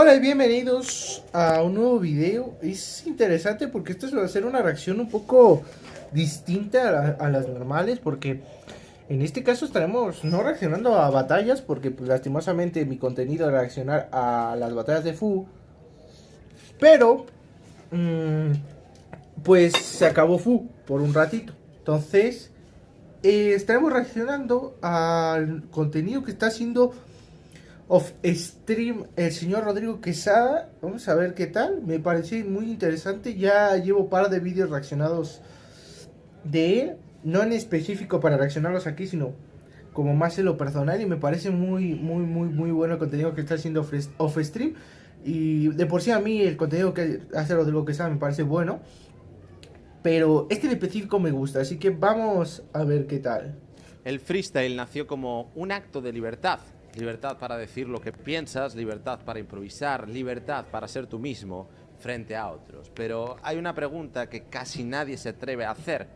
Hola y bienvenidos a un nuevo video. Es interesante porque esto va a ser una reacción un poco distinta a las normales, porque en este caso estaremos no reaccionando a batallas, porque pues lastimosamente mi contenido es reaccionar a las batallas de Fu, pero pues se acabó Fu por un ratito. Entonces estaremos reaccionando al contenido que está haciendo Off Stream el señor Rodrigo Quesada. Vamos a ver qué tal. Me pareció muy interesante. Ya llevo un par de vídeos reaccionados de él. No en específico para reaccionarlos aquí, sino como más en lo personal. Y me parece muy bueno el contenido que está haciendo Off Stream. Y de por sí a mí el contenido que hace Rodrigo Quesada me parece bueno. Pero este en específico me gusta. Así que vamos a ver qué tal. El freestyle nació como un acto de libertad. Libertad para decir lo que piensas, libertad para improvisar, libertad para ser tú mismo frente a otros. Pero hay una pregunta que casi nadie se atreve a hacer.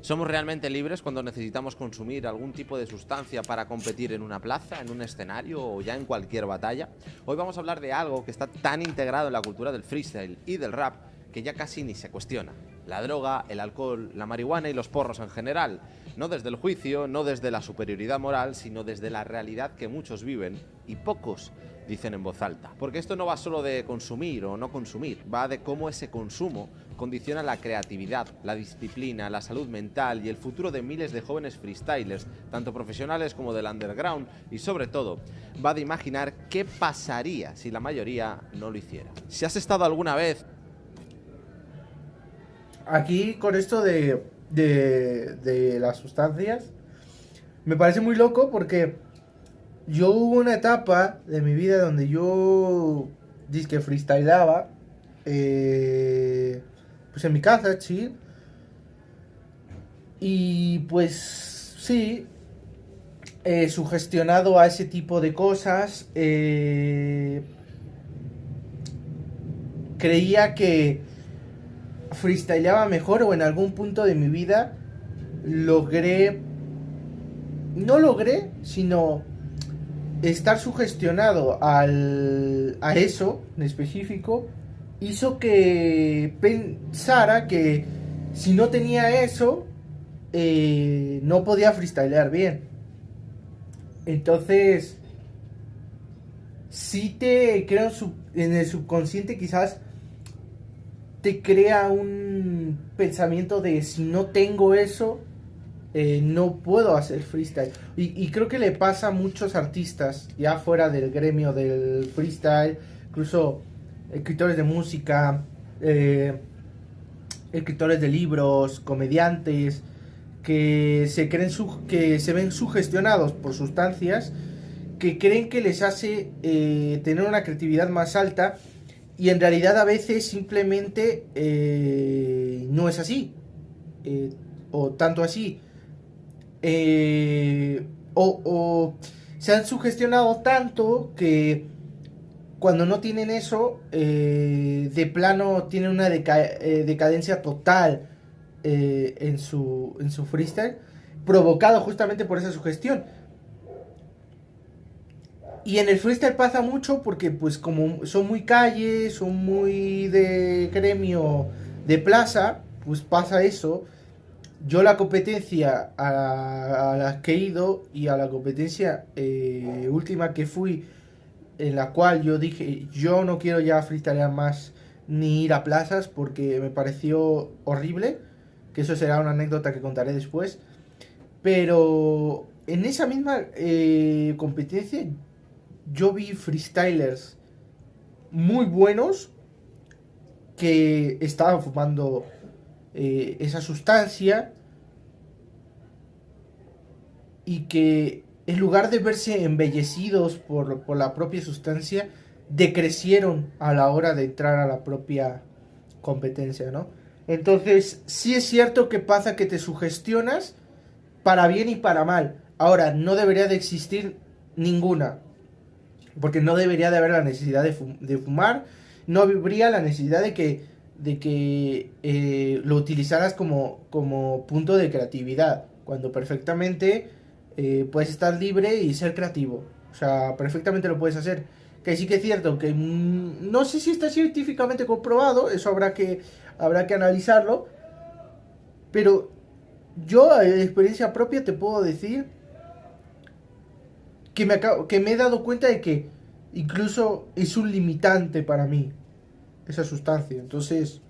¿Somos realmente libres cuando necesitamos consumir algún tipo de sustancia para competir en una plaza, en un escenario o ya en cualquier batalla? Hoy vamos a hablar de algo que está tan integrado en la cultura del freestyle y del rap que ya casi ni se cuestiona. La droga, el alcohol, la marihuana y los porros en general. No desde el juicio, no desde la superioridad moral, sino desde la realidad que muchos viven y pocos dicen en voz alta. Porque esto no va solo de consumir o no consumir, va de cómo ese consumo condiciona la creatividad, la disciplina, la salud mental y el futuro de miles de jóvenes freestylers, tanto profesionales como del underground, y sobre todo, va de imaginar qué pasaría si la mayoría no lo hiciera. Si has estado alguna vez Aquí con esto de las sustancias, me parece muy loco porque yo hubo una etapa de mi vida donde yo disque freestyleaba, pues en mi casa, chill. Y pues sí, sugestionado a ese tipo de cosas, creía que freestyleaba mejor, o en algún punto de mi vida logré, no logré, sino estar sugestionado a eso en específico, hizo que pensara que si no tenía eso, no podía freestylear bien. Entonces, sí te creo en el subconsciente, quizás te crea un pensamiento de si no tengo eso, no puedo hacer freestyle. Y creo que le pasa a muchos artistas, ya fuera del gremio del freestyle, incluso escritores de música, escritores de libros, comediantes, que se ven sugestionados por sustancias que creen que les hace tener una creatividad más alta, y en realidad a veces simplemente no es así, o tanto así, o se han sugestionado tanto que cuando no tienen eso, de plano tienen una decadencia total en su freestyle, provocado justamente por esa sugestión. Y en el freestyle pasa mucho porque pues como son muy calles, son muy de gremio, de plaza, pues pasa eso. Yo la competencia a la que he ido, y a la competencia última que fui, en la cual yo dije, yo no quiero ya freestylear más ni ir a plazas porque me pareció horrible, que eso será una anécdota que contaré después. Pero en esa misma competencia yo vi freestylers muy buenos que estaban fumando esa sustancia, y que en lugar de verse embellecidos por la propia sustancia, decrecieron a la hora de entrar a la propia competencia, ¿no? Entonces, sí es cierto que pasa que te sugestionas para bien y para mal. Ahora, no debería de existir ninguna, porque no debería de haber la necesidad de fumar, no habría la necesidad de que lo utilizaras como punto de creatividad, cuando perfectamente puedes estar libre y ser creativo. O sea, perfectamente lo puedes hacer. que sí que es cierto que no sé si está científicamente comprobado, eso habrá que analizarlo, pero yo de experiencia propia te puedo decir que me he dado cuenta de que incluso es un limitante para mí esa sustancia. Entonces,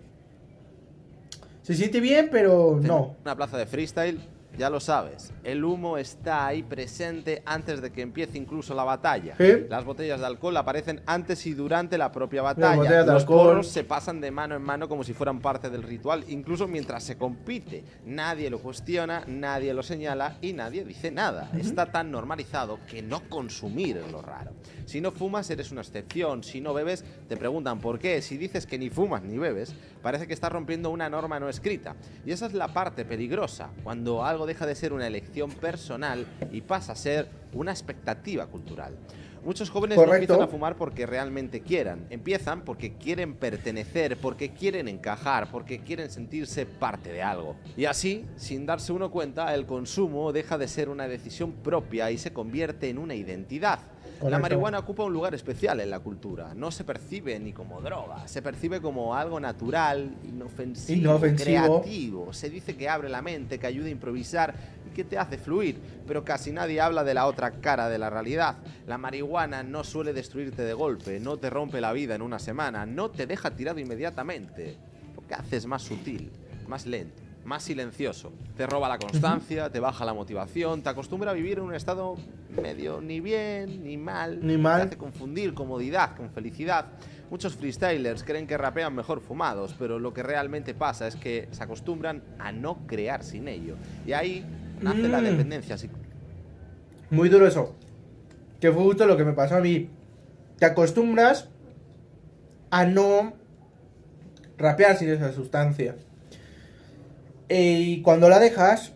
se siente bien, pero no. Una plaza de freestyle, ya lo sabes, el humo está ahí presente antes de que empiece incluso la batalla. ¿Sí? Las botellas de alcohol aparecen antes y durante la propia Las batalla. botellas de Los alcohol. porros se pasan de mano en mano como si fueran parte del ritual, incluso mientras se compite. Nadie lo cuestiona, nadie lo señala y nadie dice nada. Está tan normalizado que no consumir es lo raro. Si no fumas, eres una excepción. Si no bebes, te preguntan por qué. Si dices que ni fumas ni bebes, parece que estás rompiendo una norma no escrita. Y esa es la parte peligrosa, cuando algo deja de ser una elección personal y pasa a ser una expectativa cultural. Muchos jóvenes no empiezan a fumar porque realmente quieran. Empiezan porque quieren pertenecer, porque quieren encajar, porque quieren sentirse parte de algo. Y así, sin darse uno cuenta, el consumo deja de ser una decisión propia y se convierte en una identidad. Correcto. La marihuana ocupa un lugar especial en la cultura. No se percibe ni como droga, se percibe como algo natural, inofensivo, creativo. Se dice que abre la mente, que ayuda a improvisar y que te hace fluir, pero casi nadie habla de la otra cara de la realidad. La marihuana no suele destruirte de golpe, no te rompe la vida en una semana, no te deja tirado inmediatamente. Lo que hace es más sutil, más lento, más silencioso. Te roba la constancia, te baja la motivación, te acostumbra a vivir en un estado medio ni bien ni mal. Te hace confundir comodidad con felicidad. Muchos freestylers creen que rapean mejor fumados, pero lo que realmente pasa es que se acostumbran a no crear sin ello. Y ahí nace la dependencia. Muy duro eso. Que fue justo lo que me pasó a mí. Te acostumbras a no rapear sin esa sustancia. Y cuando la dejas,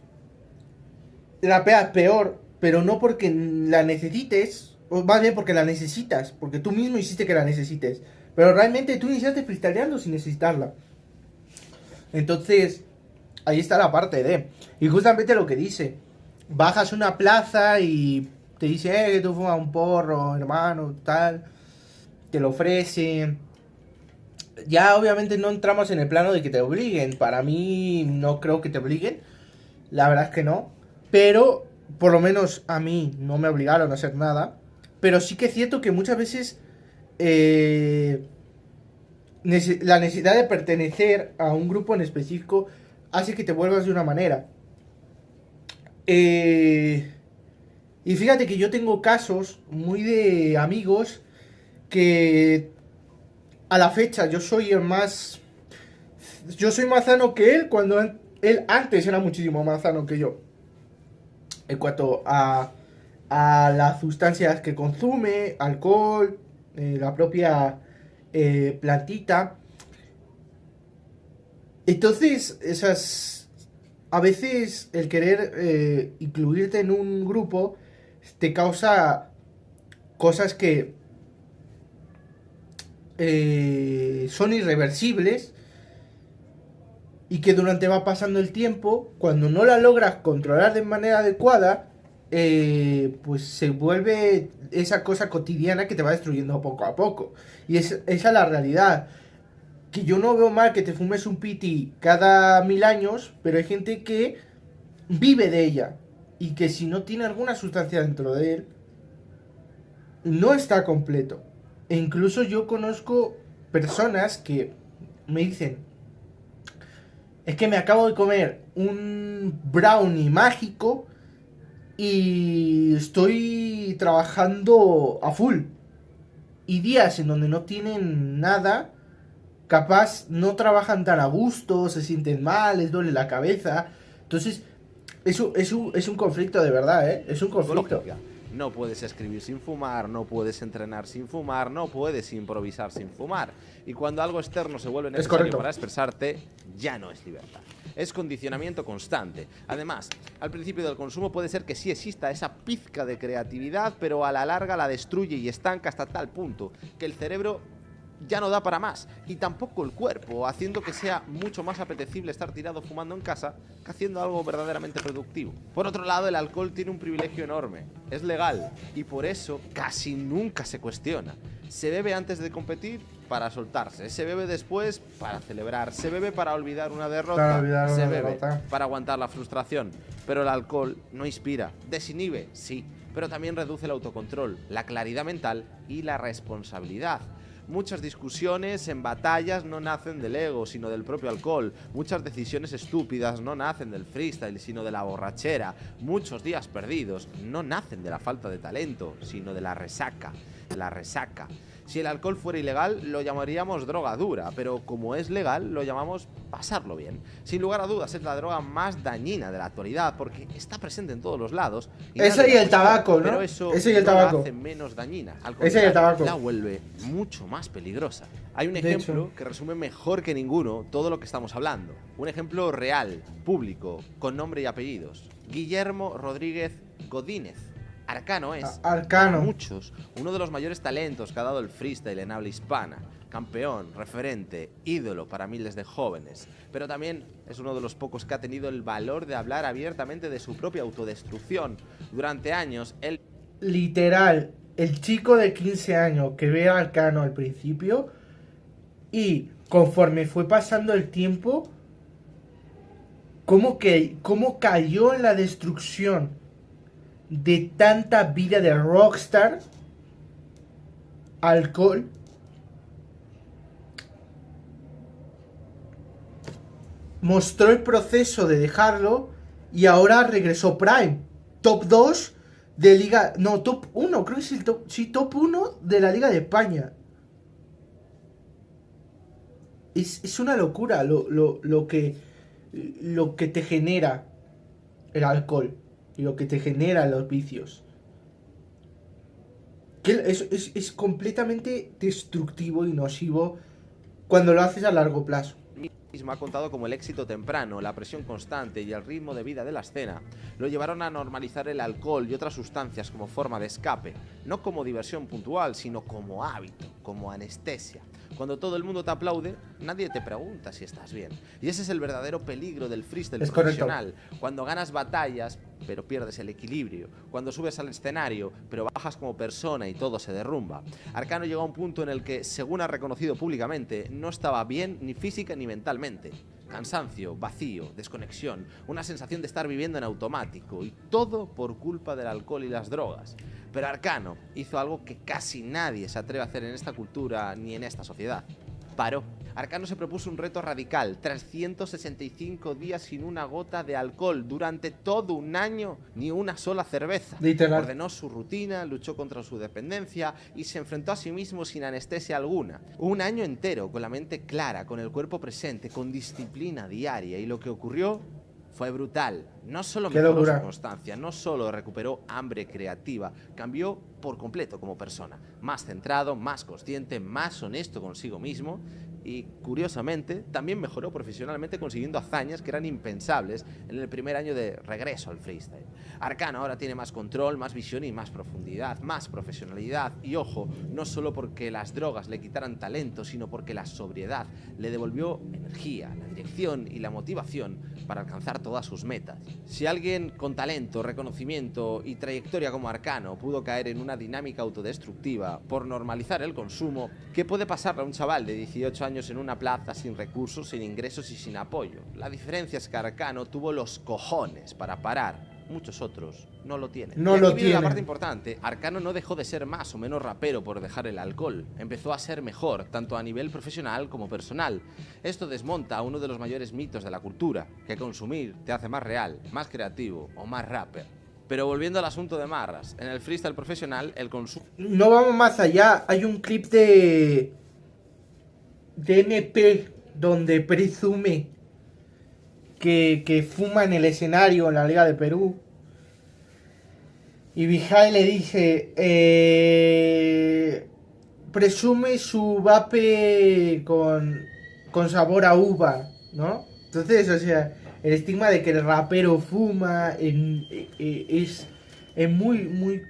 rapeas peor, pero no porque la necesites, o más bien porque la necesitas, porque tú mismo hiciste que la necesites. Pero realmente tú iniciaste freestyleando sin necesitarla. Entonces, ahí está la parte de... Y justamente lo que dice. Bajas una plaza y te dice, que tú fumas un porro, hermano, tal. Te lo ofrece. Ya obviamente no entramos en el plano de que te obliguen. Para mí no creo que te obliguen. La verdad es que no. Pero por lo menos a mí no me obligaron a hacer nada. Pero sí que es cierto que muchas veces la necesidad de pertenecer a un grupo en específico hace que te vuelvas de una manera. Y fíjate que yo tengo casos muy de amigos que a la fecha yo soy más sano que él, cuando él antes era muchísimo más sano que yo. En cuanto a las sustancias que consume, alcohol, la propia plantita. Entonces, a veces el querer incluirte en un grupo te causa cosas que son irreversibles y que durante va pasando el tiempo, cuando no la logras controlar de manera adecuada, pues se vuelve esa cosa cotidiana que te va destruyendo poco a poco. Y esa es la realidad. Que yo no veo mal que te fumes un piti cada 1000 años, pero hay gente que vive de ella y que si no tiene alguna sustancia dentro de él, no está completo. E incluso yo conozco personas que me dicen, es que me acabo de comer un brownie mágico y estoy trabajando a full. Y días en donde no tienen nada, capaz no trabajan tan a gusto, se sienten mal, les duele la cabeza. Entonces, es un conflicto de verdad, ¿eh? Es un conflicto. No puedes escribir sin fumar, no puedes entrenar sin fumar, no puedes improvisar sin fumar. Y cuando algo externo se vuelve necesario para expresarte, ya no es libertad. Es condicionamiento constante. Además, al principio del consumo puede ser que sí exista esa pizca de creatividad, pero a la larga la destruye y estanca hasta tal punto que el cerebro ya no da para más, y tampoco el cuerpo, haciendo que sea mucho más apetecible estar tirado fumando en casa que haciendo algo verdaderamente productivo. Por otro lado, el alcohol tiene un privilegio enorme, es legal, y por eso casi nunca se cuestiona. Se bebe antes de competir para soltarse, se bebe después para celebrar, se bebe para olvidar una derrota, se bebe para aguantar la frustración. Pero el alcohol no inspira, desinhibe, sí, pero también reduce el autocontrol, la claridad mental y la responsabilidad. Muchas discusiones en batallas no nacen del ego, sino del propio alcohol. Muchas decisiones estúpidas no nacen del freestyle, sino de la borrachera. Muchos días perdidos no nacen de la falta de talento, sino de la resaca. La resaca. Si el alcohol fuera ilegal, lo llamaríamos droga dura, pero como es legal, lo llamamos pasarlo bien. Sin lugar a dudas, es la droga más dañina de la actualidad, porque está presente en todos los lados. Eso y el tabaco, ¿no? Pero eso y el no tabaco. la hace menos dañina. Al Eso y el tabaco. la vuelve mucho más peligrosa. Hay un ejemplo que resume mejor que ninguno todo lo que estamos hablando. Un ejemplo real, público, con nombre y apellidos. Guillermo Rodríguez Godínez. Arcano es, Arcano. para muchos, uno de los mayores talentos que ha dado el freestyle en habla hispana. Campeón, referente, ídolo para miles de jóvenes. Pero también es uno de los pocos que ha tenido el valor de hablar abiertamente de su propia autodestrucción. Durante años, él... Literal, el chico de 15 años que ve a Arcano al principio y conforme fue pasando el tiempo, cómo cayó en la destrucción de tanta vida de rockstar, alcohol, mostró el proceso de dejarlo y ahora regresó Prime, top 2 de Liga, no, top 1, creo que es el top, sí, top 1 de la Liga de España. Es una locura lo que te genera el alcohol y lo que te genera los vicios. Que es completamente destructivo y nocivo cuando lo haces a largo plazo. Mismo ha contado como el éxito temprano, la presión constante y el ritmo de vida de la escena lo llevaron a normalizar el alcohol y otras sustancias como forma de escape, no como diversión puntual, sino como hábito, como anestesia. Cuando todo el mundo te aplaude, nadie te pregunta si estás bien. Y ese es el verdadero peligro del freestyle profesional. Cuando ganas batallas, pero pierdes el equilibrio. Cuando subes al escenario, pero bajas como persona y todo se derrumba. Arcano llegó a un punto en el que, según ha reconocido públicamente, no estaba bien ni física ni mentalmente. Cansancio, vacío, desconexión, una sensación de estar viviendo en automático, y todo por culpa del alcohol y las drogas. Pero Arcano hizo algo que casi nadie se atreve a hacer en esta cultura ni en esta sociedad. Paró. Arcano se propuso un reto radical, 365 días sin una gota de alcohol, durante todo un año ni una sola cerveza. Literal. Ordenó su rutina, luchó contra su dependencia y se enfrentó a sí mismo sin anestesia alguna. Un año entero, con la mente clara, con el cuerpo presente, con disciplina diaria, y lo que ocurrió fue brutal. No solo mejoró su constancia, no solo recuperó hambre creativa, cambió por completo como persona. Más centrado, más consciente, más honesto consigo mismo. Y, curiosamente, también mejoró profesionalmente consiguiendo hazañas que eran impensables en el primer año de regreso al freestyle. Arcano ahora tiene más control, más visión y más profundidad, más profesionalidad. Y ojo, no solo porque las drogas le quitaran talento, sino porque la sobriedad le devolvió energía, la dirección y la motivación para alcanzar todas sus metas. Si alguien con talento, reconocimiento y trayectoria como Arcano pudo caer en una dinámica autodestructiva por normalizar el consumo, ¿qué puede pasarle a un chaval de 18 años en una plaza sin recursos, sin ingresos y sin apoyo? La diferencia es que Arcano tuvo los cojones para parar. Muchos otros no lo tienen. No lo tienen. La parte importante, Arcano no dejó de ser más o menos rapero por dejar el alcohol. Empezó a ser mejor, tanto a nivel profesional como personal. Esto desmonta uno de los mayores mitos de la cultura, que consumir te hace más real, más creativo o más rapper. Pero volviendo al asunto de Marras, en el freestyle profesional, el consumo... No vamos más allá. Hay un clip de MP donde presume que fuma en el escenario en la Liga de Perú. Y Vijay le dice, presume su vape con sabor a uva, ¿no? Entonces, o sea, el estigma de que el rapero fuma es muy, muy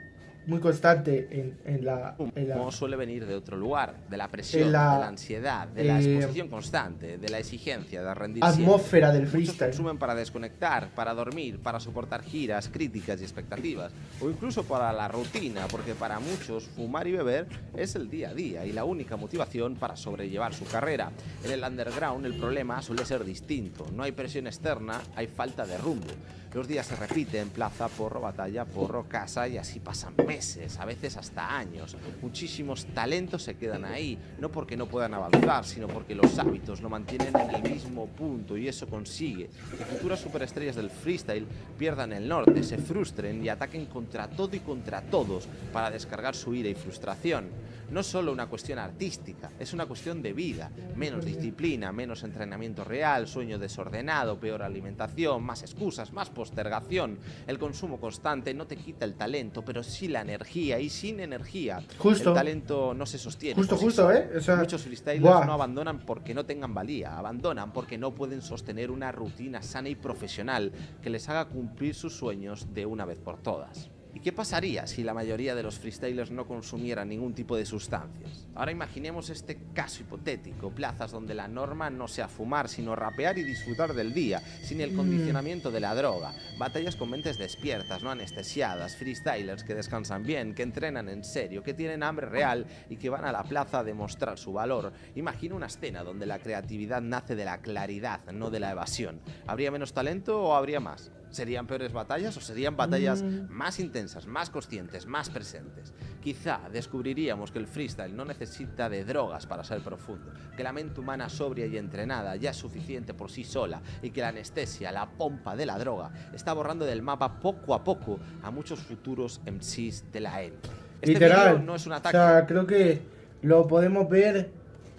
muy constante en la Humo suele venir de otro lugar, de la presión, en de la, la ansiedad, de la exposición constante, de la exigencia, de rendir siempre. atmósfera del Muchos freestyle. consumen para desconectar, para dormir, para soportar giras, críticas y expectativas, o incluso para la rutina, porque para muchos fumar y beber es el día a día y la única motivación para sobrellevar su carrera. En el underground el problema suele ser distinto, no hay presión externa, hay falta de rumbo. Los días se repiten, plaza, porro, batalla, porro, casa, y así pasan meses, a veces hasta años. Muchísimos talentos se quedan ahí, no porque no puedan avanzar, sino porque los hábitos lo mantienen en el mismo punto, y eso consigue que futuras superestrellas del freestyle pierdan el norte, se frustren y ataquen contra todo y contra todos para descargar su ira y frustración. No es solo una cuestión artística, es una cuestión de vida. Menos disciplina, menos entrenamiento real, sueño desordenado, peor alimentación, más excusas, más postergación. El consumo constante no te quita el talento, pero sí la energía, y sin energía Justo. el talento no se sostiene. Justo, por sí justo, solo. ¿eh? O sea, Muchos freestylers buah. no abandonan porque no tengan valía, abandonan porque no pueden sostener una rutina sana y profesional que les haga cumplir sus sueños de una vez por todas. ¿Y qué pasaría si la mayoría de los freestylers no consumieran ningún tipo de sustancias? Ahora imaginemos este caso hipotético, plazas donde la norma no sea fumar, sino rapear y disfrutar del día, sin el condicionamiento de la droga, batallas con mentes despiertas, no anestesiadas, freestylers que descansan bien, que entrenan en serio, que tienen hambre real y que van a la plaza a demostrar su valor. Imagina una escena donde la creatividad nace de la claridad, no de la evasión. ¿Habría menos talento o habría más? ¿Serían peores batallas o serían batallas más intensas, más conscientes, más presentes? Quizá descubriríamos que el freestyle no necesita de drogas para ser profundo, que la mente humana sobria y entrenada ya es suficiente por sí sola, y que la anestesia, la pompa de la droga, está borrando del mapa poco a poco a muchos futuros MCs de la élite. Este Literal. vídeo no es un ataque. O sea, creo que lo podemos ver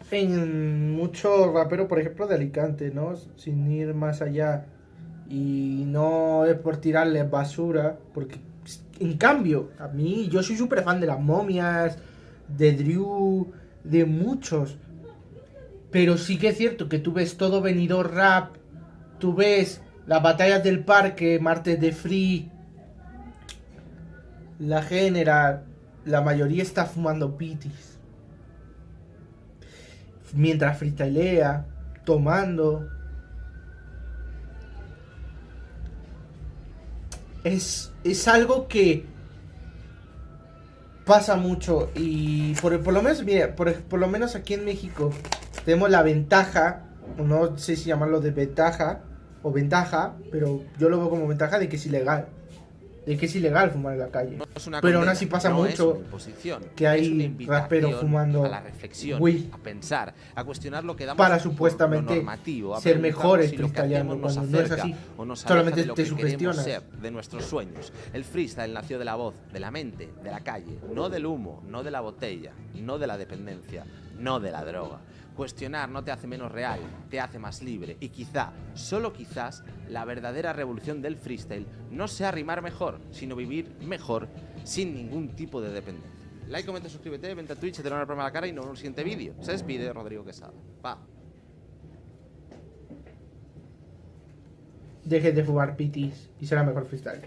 en muchos raperos, por ejemplo, de Alicante, ¿no? Sin ir más allá. Y no es por tirarles basura, porque en cambio, a mí, yo soy súper fan de las momias, de Drew, de muchos. Pero sí que es cierto que tú ves todo Benidorm Rap, tú ves las batallas del parque, martes de Free, la General, la mayoría está fumando pitis. Mientras freestylea, tomando. Es algo que pasa mucho y por lo menos, mira, por lo menos aquí en México tenemos la ventaja, no sé si llamarlo de ventaja o ventaja, pero yo lo veo como ventaja de que es ilegal. De que es ilegal fumar en la calle. No es una Pero condena, aún así pasa no mucho es una imposición, que es hay una invitación raperos fumando a la reflexión, weed a pensar, a cuestionar lo que damos para por supuestamente lo normativo, a ser preguntarnos mejores si lo que freestyleando, hacemos nos cuando no es acerca así. o nos aleja Solamente de lo te que queremos sugestionas. ser, de nuestros sueños. El freestyle nació de la voz, de la mente, de la calle, no del humo, no de la botella, no de la dependencia, no de la droga. Cuestionar no te hace menos real, te hace más libre, y quizá, solo quizás, la verdadera revolución del freestyle no sea rimar mejor, sino vivir mejor sin ningún tipo de dependencia. Like, comenta, suscríbete, vente a Twitch, te doy una palma a la cara y nos vemos en el siguiente vídeo. Se despide Rodrigo Quesada. Pa. Dejes de fumar pitis y será mejor freestyle.